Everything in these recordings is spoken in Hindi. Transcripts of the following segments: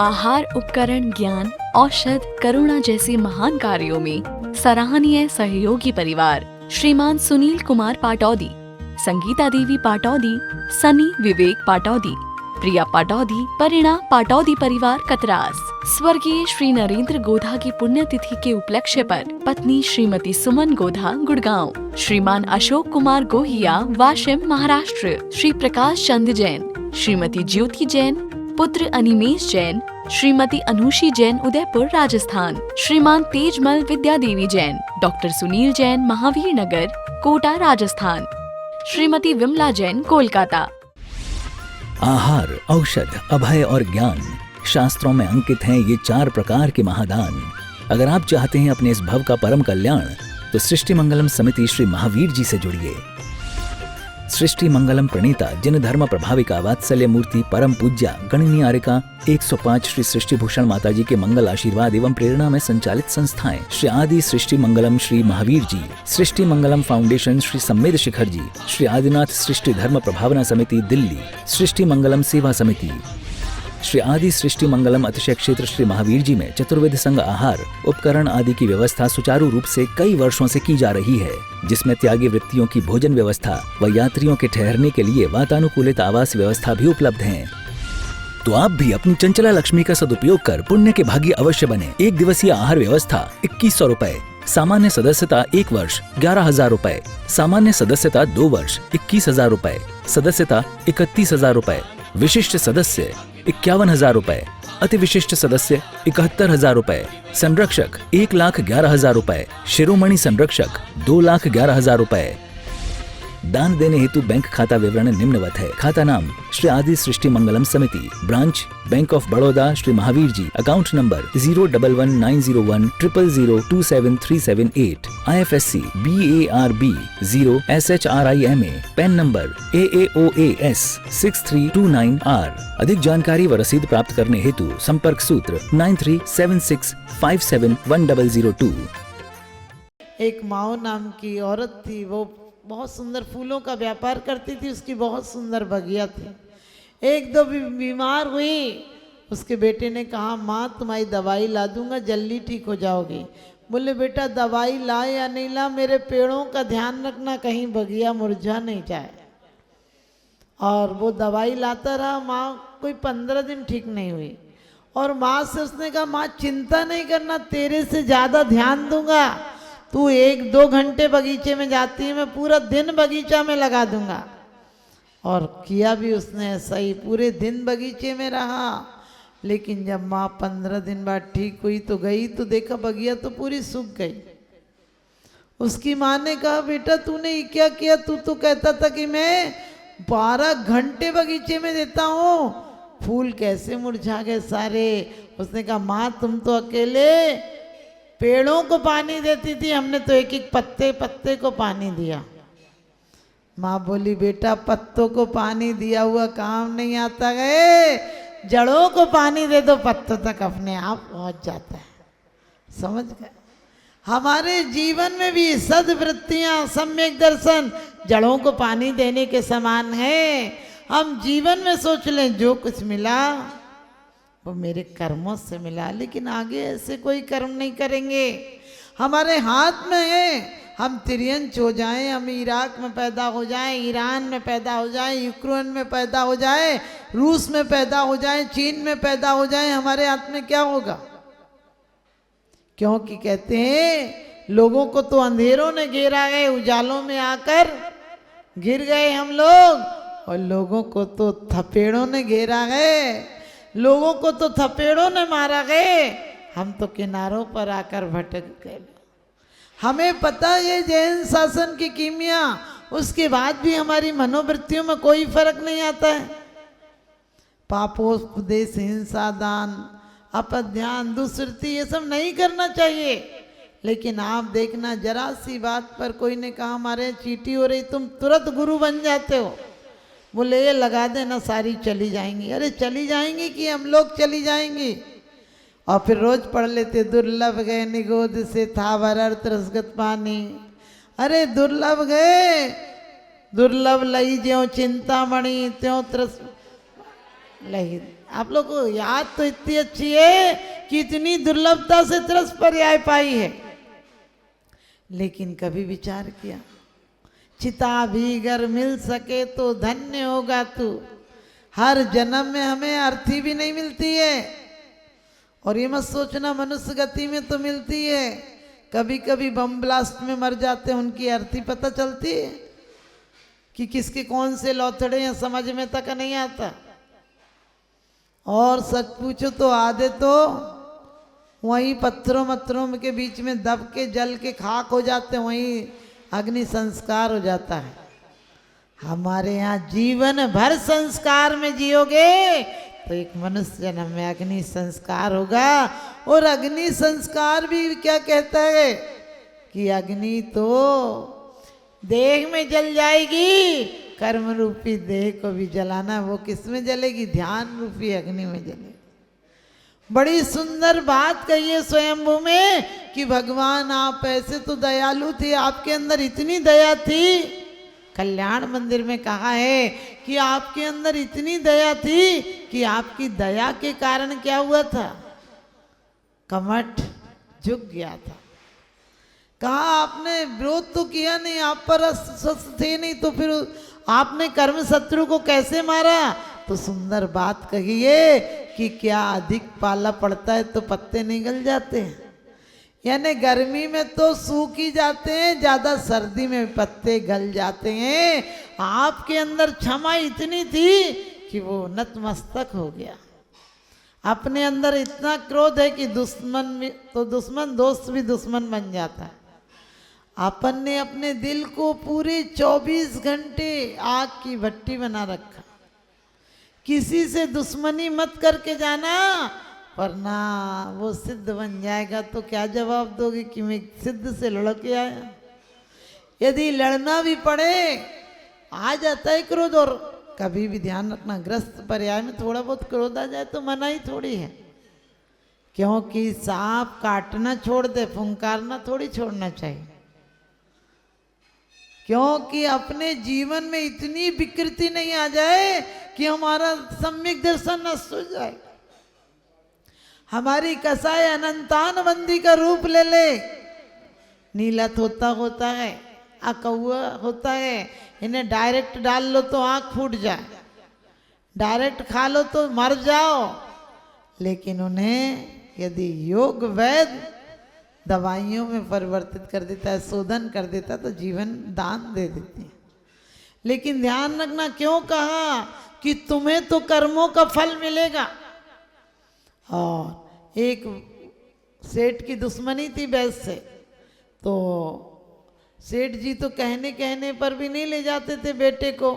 आहार उपकरण ज्ञान औषध करुणा जैसे महान कार्यों में सराहनीय सहयोगी परिवार श्रीमान सुनील कुमार पाटौदी, संगीता देवी पाटौदी, सनी विवेक पाटौदी, प्रिया पाटौदी, परिणा पाटौदी परिवार कतरास। स्वर्गीय श्री नरेंद्र गोधा की पुण्यतिथि के उपलक्ष्य पर पत्नी श्रीमती सुमन गोधा गुड़गांव, श्रीमान अशोक कुमार गोहिया वाशिम महाराष्ट्र, श्री प्रकाश चंद जैन, श्रीमती ज्योति जैन, पुत्र अनिमेश जैन, श्रीमती अनुषी जैन उदयपुर राजस्थान, श्रीमान तेजमल विद्या देवी जैन, डॉक्टर सुनील जैन महावीर नगर कोटा राजस्थान, श्रीमती विमला जैन कोलकाता। आहार, औषध, अभय और ज्ञान शास्त्रों में अंकित हैं ये 4 प्रकार के महादान। अगर आप चाहते हैं अपने इस भव का परम कल्याण तो सृष्टि मंगलम समिति श्री महावीर जी से जुड़िए। सृष्टि मंगलम प्रणीता जिन धर्म प्रभाविका वात्सल्य मूर्ति परम पूज्या गणनीयारिका 105 श्री सृष्टि भूषण माता जी के मंगल आशीर्वाद एवं प्रेरणा में संचालित संस्थाएं श्री आदि सृष्टि मंगलम श्री महावीर जी, सृष्टि मंगलम फाउंडेशन श्री सम्मेद शिखर जी, श्री आदिनाथ सृष्टि धर्म प्रभावना समिति दिल्ली, सृष्टि मंगलम सेवा समिति, श्री आदि सृष्टि मंगलम अतिशय क्षेत्र श्री महावीर जी में चतुर्वेद संघ आहार उपकरण आदि की व्यवस्था सुचारू रूप से कई वर्षों से की जा रही है, जिसमें त्यागी वृत्तियों की भोजन व्यवस्था व यात्रियों के ठहरने के लिए वातानुकूलित आवास व्यवस्था भी उपलब्ध है। तो आप भी अपनी चंचला लक्ष्मी का सदुपयोग कर पुण्य के भागी अवश्य बने। 1 दिवसीय आहार व्यवस्था 2100 रुपए, सामान्य सदस्यता 1 वर्ष 11,000 रुपए, सामान्य सदस्यता 2 वर्ष 21,000 रुपए, सदस्यता 31,000 रुपए, विशिष्ट सदस्य 51,000 रुपए, अति विशिष्ट सदस्य 71,000 रुपए, संरक्षक 1,11,000 रुपए, शिरोमणि संरक्षक 2,11,000 रुपए। दान देने हेतु बैंक खाता विवरण निम्नवत है। खाता नाम श्री आदि Srishti Mangalam Samiti, branch bank of Baroda Shri Mahavir ji, account number 0119010027378, IFSC BARB 0SHRIMA, PAN number AAOAS 6329R। अधिक जानकारी व रसीद प्राप्त करने हेतु संपर्क सूत्र 9376571002। एक माओ नाम की औरत थी, वो बहुत सुंदर फूलों का व्यापार करती थी, उसकी बहुत सुंदर बगिया थी। एक दो बीमार हुई, उसके बेटे ने कहा माँ तुम्हारी दवाई ला दूंगा, जल्दी ठीक हो जाओगी। बोले बेटा दवाई ला या नहीं ला, मेरे पेड़ों का ध्यान रखना कहीं बगिया मुरझा नहीं जाए। और वो दवाई लाता रहा, माँ कोई 15 दिन ठीक नहीं हुई। और माँ से उसने कहा माँ चिंता नहीं करना, तेरे से ज़्यादा ध्यान दूंगा, तू 1-2 घंटे बगीचे में जाती है, मैं पूरा दिन बगीचा में लगा दूंगा। और किया भी उसने ऐसा ही, पूरे दिन बगीचे में रहा। लेकिन जब माँ 15 दिन बाद ठीक हुई तो गई तो देखा बगिया तो पूरी सूख गई। उसकी माँ ने कहा बेटा तूने ये क्या किया, तू तो कहता था कि मैं 12 घंटे बगीचे में देता हूँ, फूल कैसे मुरझा गए सारे। उसने कहा माँ तुम तो अकेले पेड़ों को पानी देती थी, हमने तो एक एक पत्ते पत्ते को पानी दिया। माँ बोली बेटा पत्तों को पानी दिया हुआ काम नहीं आता गए, जड़ों को पानी दे दो, पत्तों तक अपने आप पहुंच जाता है। समझ गए? हमारे जीवन में भी सद्वृत्तियाँ सम्यक दर्शन जड़ों को पानी देने के समान है। हम जीवन में सोच लें जो कुछ मिला वो मेरे कर्मों से मिला, लेकिन आगे ऐसे कोई कर्म नहीं करेंगे। हमारे हाथ में है, हम तिरंज हो जाएं, हम इराक में पैदा हो जाएं, ईरान में पैदा हो जाएं, यूक्रेन में पैदा हो जाएं, रूस में पैदा हो जाएं, चीन में पैदा हो जाएं, हमारे हाथ में क्या होगा? क्योंकि कहते हैं लोगों को तो अंधेरों ने घेरा है, उजालों में आकर गिर गए हम लोग, और लोगों को तो थपेड़ों ने घेरा है, लोगों को तो थपेड़ों ने मारा गए, हम तो किनारों पर आकर भटक गए। हमें पता है जैन शासन की कीमिया, उसके बाद भी हमारी मनोवृत्तियों में कोई फर्क नहीं आता है। पापोपदेश, हिंसा, दान, अपध्यान, दुष्कृति, ये सब नहीं करना चाहिए। लेकिन आप देखना जरा सी बात पर कोई ने कहा हमारे चींटी हो रही, तुम तुरंत गुरु बन जाते हो। बोले ये लगा देना सारी चली जाएंगी। अरे चली जाएंगी कि हम लोग चली जाएंगी? और फिर रोज पढ़ लेते दुर्लभ गए निगोद से था वरर त्रसगत पानी। अरे दुर्लभ गए, दुर्लभ लई ज्यों चिंतामणि त्यों त्रस लेकिन आप लोग को याद तो इतनी अच्छी है कि इतनी दुर्लभता से त्रस पर्याय पाई है, लेकिन कभी विचार किया चिता भी अगर मिल सके तो धन्य होगा तू। हर जन्म में हमें अर्थी भी नहीं मिलती है, और ये मत सोचना मनुष्य गति में तो मिलती है। कभी कभी बम ब्लास्ट में मर जाते हैं, उनकी अर्थी पता चलती है कि किसके कौन से लौथड़े हैं, समझ में तक नहीं आता। और सच पूछो तो आधे तो वहीं पत्थरों मत्थरों के बीच में दब के जल के खाक हो जाते हैं, वहीं अग्नि संस्कार हो जाता है। हमारे यहाँ जीवन भर संस्कार में जियोगे तो एक मनुष्य जन्म में अग्नि संस्कार होगा। और अग्नि संस्कार भी क्या कहता है कि अग्नि तो देह में जल जाएगी, कर्म रूपी देह को भी जलाना। वो किस में जलेगी? ध्यान रूपी अग्नि में जलेगी। बड़ी सुंदर बात कही है स्वयंभू में कि भगवान आप ऐसे तो दयालु थे, आपके अंदर इतनी दया थी। कल्याण मंदिर में कहा है कि आपके अंदर इतनी दया थी कि आपकी दया के कारण क्या हुआ था? कमठ झुक गया था। कहा आपने विरोध तो किया नहीं, आप पर अस्वस्थ थे नहीं, तो फिर आपने कर्म शत्रु को कैसे मारा? तो सुंदर बात कही है कि क्या अधिक पाला पड़ता है तो पत्ते निगल जाते हैं, यानी गर्मी में तो सूख ही जाते हैं, ज्यादा सर्दी में पत्ते गल जाते हैं। आपके अंदर क्षमा इतनी थी कि वो नतमस्तक हो गया। अपने अंदर इतना क्रोध है कि दुश्मन तो दुश्मन, दोस्त भी दुश्मन बन जाता है। अपन ने अपने दिल को पूरे 24 घंटे आग की भट्टी बना रखा। किसी से दुश्मनी मत करके जाना, वरना वो सिद्ध बन जाएगा तो क्या जवाब दोगे कि मैं सिद्ध से लड़ के आया। यदि लड़ना भी पड़े आ जाता है क्रोध। और कभी भी ध्यान रखना, ग्रस्त पर्याय में थोड़ा बहुत क्रोध आ जाए तो मना ही थोड़ी है, क्योंकि सांप काटना छोड़ दे, फुंकारना थोड़ी छोड़ना चाहिए। क्योंकि अपने जीवन में इतनी विकृति नहीं आ जाए कि हमारा सम्यक दर्शन नष्ट हो जाए। हमारी कसाय अनंतान बंदी का रूप ले ले। नीला तोता होता है, अकौआ होता है, इन्हें डायरेक्ट डाल लो तो आँख फूट जाए, डायरेक्ट खा लो तो मर जाओ। लेकिन उन्हें यदि योग वैद दवाइयों में परिवर्तित कर देता है, शोधन कर देता है, तो जीवन दान दे देती है। लेकिन ध्यान रखना, क्यों कहा कि तुम्हें तो कर्मों का फल मिलेगा। और एक सेठ की दुश्मनी थी वैद से, तो सेठ जी तो कहने कहने पर भी नहीं ले जाते थे बेटे को।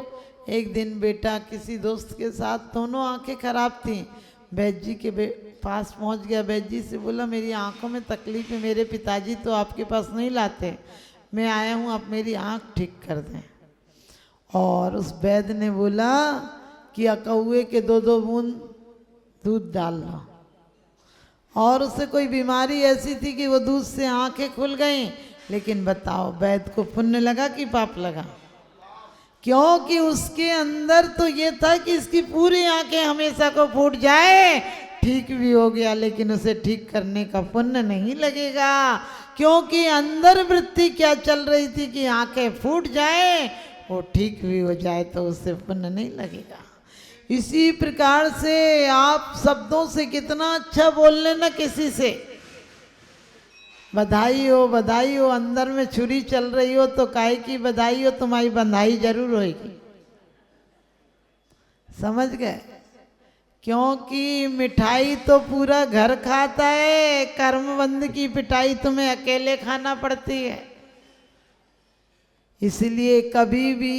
एक दिन बेटा किसी दोस्त के साथ, दोनों आंखें खराब थीं, वैद्य जी के पास पहुंच गया। वैद्य जी से बोला मेरी आंखों में तकलीफ है, मेरे पिताजी तो आपके पास नहीं लाते, मैं आया हूँ, आप मेरी आंख ठीक कर दें। और उस वैद्य ने बोला कि अकौए के 2-2 बूंद दूध डाल लो। और उससे कोई बीमारी ऐसी थी कि वो दूध से आंखें खुल गईं। लेकिन बताओ वैद्य को पुण्य लगा कि पाप लगा? क्योंकि उसके अंदर तो ये था कि इसकी पूरी आंखें हमेशा को फूट जाए। ठीक भी हो गया, लेकिन उसे ठीक करने का पुण्य नहीं लगेगा, क्योंकि अंदर वृत्ति क्या चल रही थी कि आंखें फूट जाए, वो ठीक भी हो जाए तो उससे पुण्य नहीं लगेगा। इसी प्रकार से आप शब्दों से कितना अच्छा बोल लेना किसी से, बधाई हो, अंदर में छुरी चल रही हो तो काहे की बधाई हो, तुम्हारी बंधाई जरूर होगी। समझ गए? क्योंकि मिठाई तो पूरा घर खाता है, कर्मबंध की पिटाई तुम्हें अकेले खाना पड़ती है। इसलिए कभी भी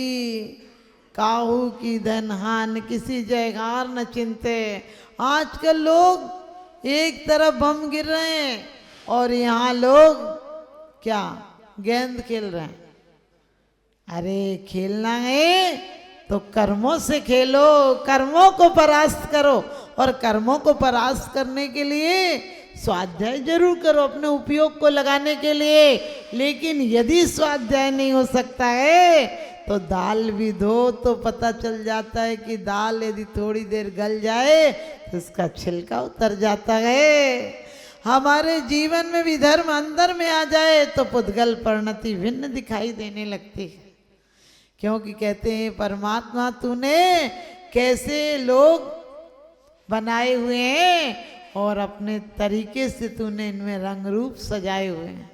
काहू की धनहान किसी जयगार न चिंते। आजकल लोग एक तरफ बम गिर रहे हैं और यहाँ लोग क्या गेंद खेल रहे हैं। अरे खेलना है तो कर्मों से खेलो, कर्मों को परास्त करो। और कर्मों को परास्त करने के लिए स्वाध्याय जरूर करो अपने उपयोग को लगाने के लिए। लेकिन यदि स्वाध्याय नहीं हो सकता है तो दाल भी धो तो पता चल जाता है कि दाल यदि थोड़ी देर गल जाए तो उसका छिलका उतर जाता है। हमारे जीवन में भी धर्म अंदर में आ जाए तो पुद्गल परिणति भिन्न दिखाई देने लगती है, क्योंकि कहते हैं परमात्मा तूने कैसे लोग बनाए हुए हैं और अपने तरीके से तूने इनमें रंग रूप सजाए हुए हैं।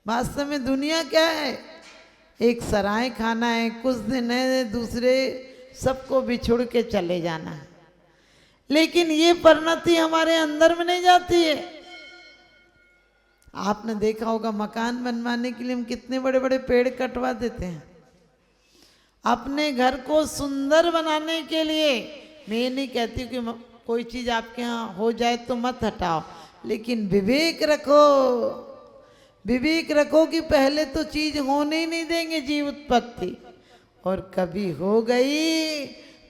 वास्तव में दुनिया क्या है, एक सराय खाना है, कुछ दिन है, दूसरे सबको बिछुड़ के चले जाना है। लेकिन ये परिणति हमारे अंदर में नहीं जाती है। आपने देखा होगा मकान बनवाने के लिए हम कितने बड़े बड़े पेड़ कटवा देते हैं अपने घर को सुंदर बनाने के लिए। मैं ये नहीं कहती कि कोई चीज़ आपके यहाँ हो जाए तो मत हटाओ, लेकिन विवेक रखो, विवेक रखो कि पहले तो चीज होने ही नहीं देंगे जीव उत्पत्ति, और कभी हो गई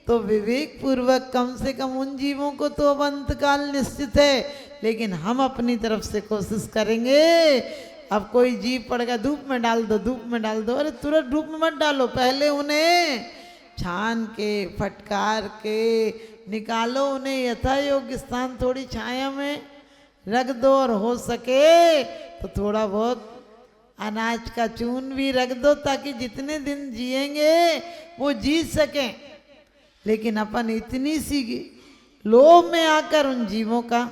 तो विवेक पूर्वक कम से कम उन जीवों को तो अब अंत काल निश्चित है, लेकिन हम अपनी तरफ से कोशिश करेंगे। अब कोई जीव पड़ेगा धूप में डाल दो, धूप में डाल दो, अरे तुरंत धूप में मत डालो, पहले उन्हें छान के फटकार के निकालो, उन्हें यथा योग्य स्थान थोड़ी छाया में रख दो, और हो सके तो थोड़ा बहुत अनाज का चून भी रख दो ताकि जितने दिन जिएंगे वो जी सकें। लेकिन अपन इतनी सी लोभ में आकर उन जीवों का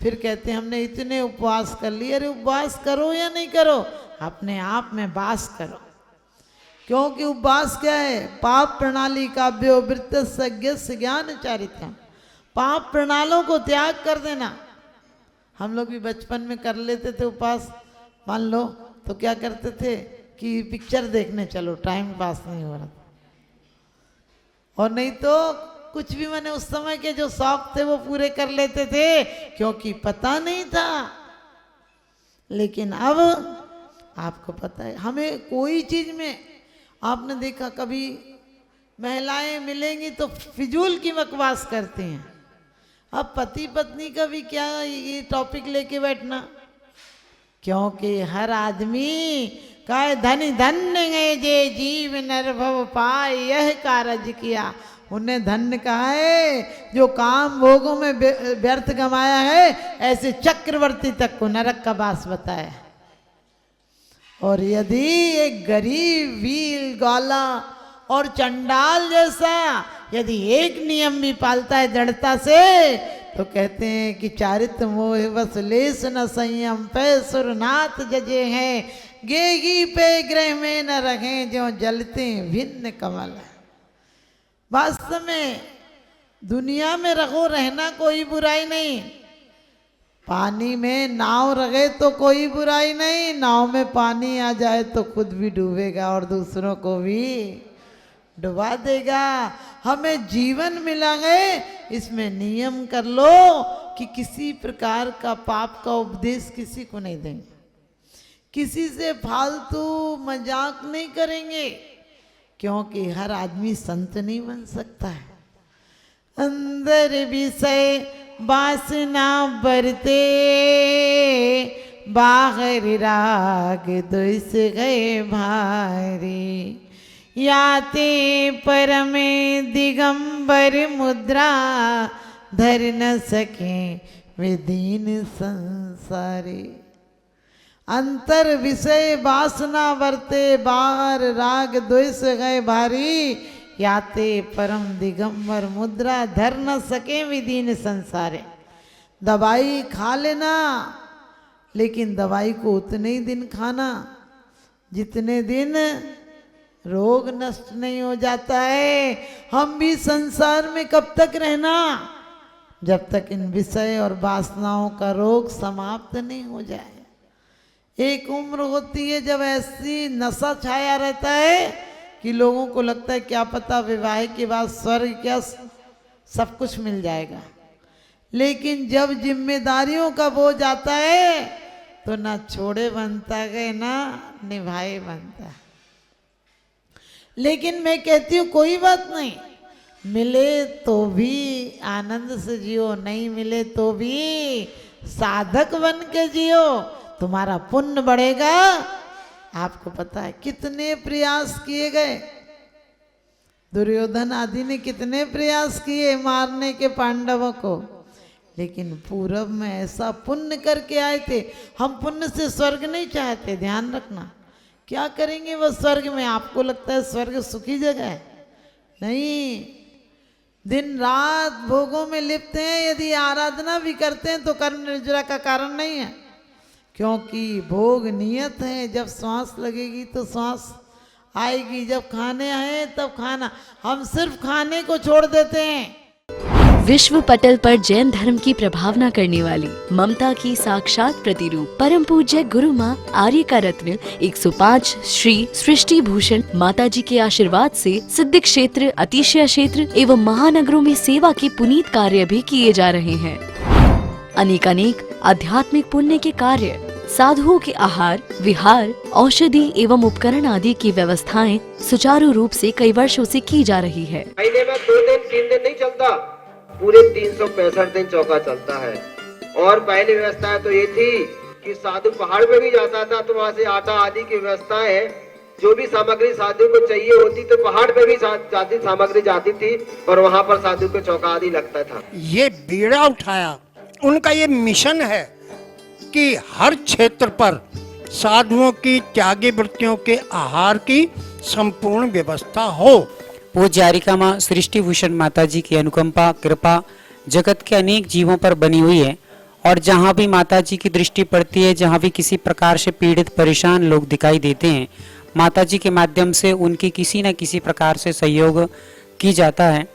फिर कहते हैं हमने इतने उपवास कर लिए। अरे उपवास करो या नहीं करो, अपने आप में वास करो, क्योंकि उपवास क्या है, पाप प्रणाली काव्यो वृत्त सज्ञ ज्ञान चारित्रम, पाप प्रणालों को त्याग कर देना। हम लोग भी बचपन में कर लेते थे उपवास, मान लो तो क्या करते थे कि पिक्चर देखने चलो, टाइम पास नहीं हो रहा था, और नहीं तो कुछ भी मैंने उस समय के जो शौक थे वो पूरे कर लेते थे, क्योंकि पता नहीं था। लेकिन अब आपको पता है, हमें कोई चीज में आपने देखा कभी महिलाएं मिलेंगी तो फिजूल की बकवास करती हैं। अब पति पत्नी का भी क्या ये टॉपिक लेके बैठना, क्योंकि हर आदमी का धनी धन्य है जे जीव नरभव पाए यह कारज किया। उन्हें धन्य कहा है जो काम भोगों में व्यर्थ गमाया है, ऐसे चक्रवर्ती तक को नरक का वास बताया। और यदि एक गरीब वील ग्वाला और चंडाल जैसा यदि एक नियम भी पालता है दृढ़ता से, तो कहते हैं कि चारित्र मोह बस लेस न संयम पे सुरनाथ जजे हैं, गेगी पे ग्रह में न रखें जो जलते भिन्न कमल है। वास्तव में दुनिया में रखो रहना कोई बुराई नहीं, पानी में नाव रखे तो कोई बुराई नहीं, नाव में पानी आ जाए तो खुद भी डूबेगा और दूसरों को भी डुबा देगा। हमें जीवन मिला है, इसमें नियम कर लो कि किसी प्रकार का पाप का उपदेश किसी को नहीं देंगे, किसी से फालतू मजाक नहीं करेंगे, क्योंकि हर आदमी संत नहीं बन सकता है। अंदर विषय वासना बरते, बाहर राग द्वेष गए भारी, याते परम दिगंबर मुद्रा, धर न सके वे दीन संसारी। अंतर विषय वासना बरते, बाहर राग द्वेष गए भारी, याते परम दिगंबर मुद्रा, धर न सके विदीन संसारे। दवाई खा लेना, लेकिन दवाई को उतने ही दिन खाना जितने दिन रोग नष्ट नहीं हो जाता है। हम भी संसार में कब तक रहना, जब तक इन विषय और वासनाओं का रोग समाप्त नहीं हो जाए। एक उम्र होती है जब ऐसी नशा छाया रहता है कि लोगों को लगता है क्या पता विवाह के बाद स्वर्ग क्या सब कुछ मिल जाएगा, लेकिन जब जिम्मेदारियों का बोझ आता है तो ना छोड़े बनता है ना निभाए बनता है। लेकिन मैं कहती हूँ कोई बात नहीं, मिले तो भी आनंद से जियो, नहीं मिले तो भी साधक बन के जियो, तुम्हारा पुण्य बढ़ेगा। आपको पता है कितने प्रयास किए गए, दुर्योधन आदि ने कितने प्रयास किए मारने के पांडवों को, लेकिन पूरब में ऐसा पुण्य करके आए थे। हम पुण्य से स्वर्ग नहीं चाहते, ध्यान रखना। क्या करेंगे वो स्वर्ग में? आपको लगता है स्वर्ग सुखी जगह है? नहीं, दिन रात भोगों में लिप्त हैं। यदि आराधना भी करते हैं तो कर्म निर्जरा का कारण नहीं है, क्योंकि भोग नियत है। जब श्वास लगेगी तो श्वास आएगी, जब खाने आए तब खाना। हम सिर्फ खाने को छोड़ देते हैं। विश्व पटल पर जैन धर्म की प्रभावना करने वाली ममता की साक्षात प्रतिरूप परम पूज्य गुरु माँ आर्य का रत्न 105 श्री सृष्टि भूषण माताजी के आशीर्वाद से सिद्धि क्षेत्र, अतिशय क्षेत्र एवं महानगरों में सेवा के पुनीत कार्य भी किए जा रहे हैं। अनेकानेक आध्यात्मिक पुण्य के कार्य, साधुओं के आहार, विहार, औषधि एवं उपकरण आदि की व्यवस्थाएं सुचारू रूप से कई वर्षों से की जा रही है। महीने में 2 दिन 3 दिन नहीं चलता, पूरे 365 दिन चौका चलता है। और पहली व्यवस्था तो ये थी कि साधु पहाड़ पे भी जाता था तो वहाँ से आटा आदि की व्यवस्था है। जो भी सामग्री साधु को चाहिए होती तो पहाड़ पे भी जाती सामग्री जाती थी और वहाँ पर साधु को चौका आदि लगता था। ये बीड़ा उठाया, उनका ये मिशन है कि हर क्षेत्र पर साधुओं की त्यागी वृत्तियों के आहार की संपूर्ण व्यवस्था हो। पूज्य आर्यिका माँ सृष्टि भूषण माता जी की अनुकंपा कृपा जगत के अनेक जीवों पर बनी हुई है और जहाँ भी माता जी की दृष्टि पड़ती है, जहाँ भी किसी प्रकार से पीड़ित परेशान लोग दिखाई देते हैं, माता जी के माध्यम से उनकी किसी न किसी प्रकार से सहयोग की जाता है।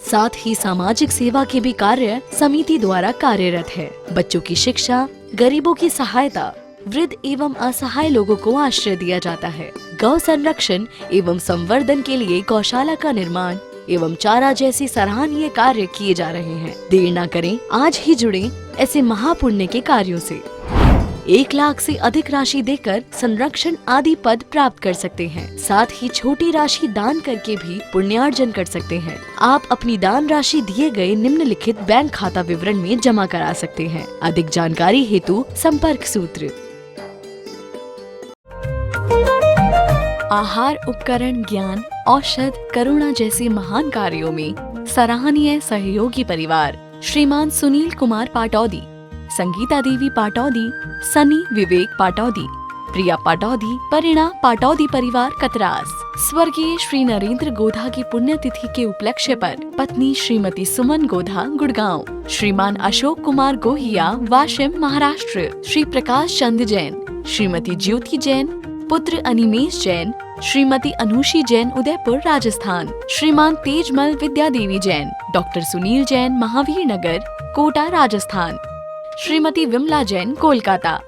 साथ ही सामाजिक सेवा के भी कार्य समिति द्वारा कार्यरत है। बच्चों की शिक्षा, गरीबों की सहायता, वृद्ध एवं असहाय लोगों को आश्रय दिया जाता है। गौ संरक्षण एवं संवर्धन के लिए गौशाला का निर्माण एवं चारा जैसी सराहनीय कार्य किए जा रहे हैं। देर न करें, आज ही जुड़े ऐसे महापुण्य के कार्यों से। 1 लाख से अधिक राशि देकर संरक्षण आदि पद प्राप्त कर सकते हैं। साथ ही छोटी राशि दान करके भी पुण्यार्जन कर सकते हैं। आप अपनी दान राशि दिए गए निम्नलिखित बैंक खाता विवरण में जमा करा सकते हैं। अधिक जानकारी हेतु संपर्क सूत्र। आहार, उपकरण, ज्ञान, औषध, करुणा जैसे महान कार्यों में सराहनीय सहयोगी परिवार श्रीमान सुनील कुमार पाटौदी, संगीता देवी पाटौदी, सनी विवेक पाटौदी, प्रिया पाटौदी, परिणा पाटौदी परिवार कतरास। स्वर्गीय श्री नरेंद्र गोधा की पुण्यतिथि के उपलक्ष्य पर पत्नी श्रीमती सुमन गोधा गुड़गांव, श्रीमान अशोक कुमार गोहिया वाशिम महाराष्ट्र, श्री प्रकाश चंद जैन, श्रीमती ज्योति जैन, पुत्र अनिमेश जैन, श्रीमती अनुषी जैन उदयपुर राजस्थान, श्रीमान तेजमल विद्या देवी जैन, डॉक्टर सुनील जैन महावीर नगर कोटा राजस्थान, श्रीमती विमला जैन कोलकाता।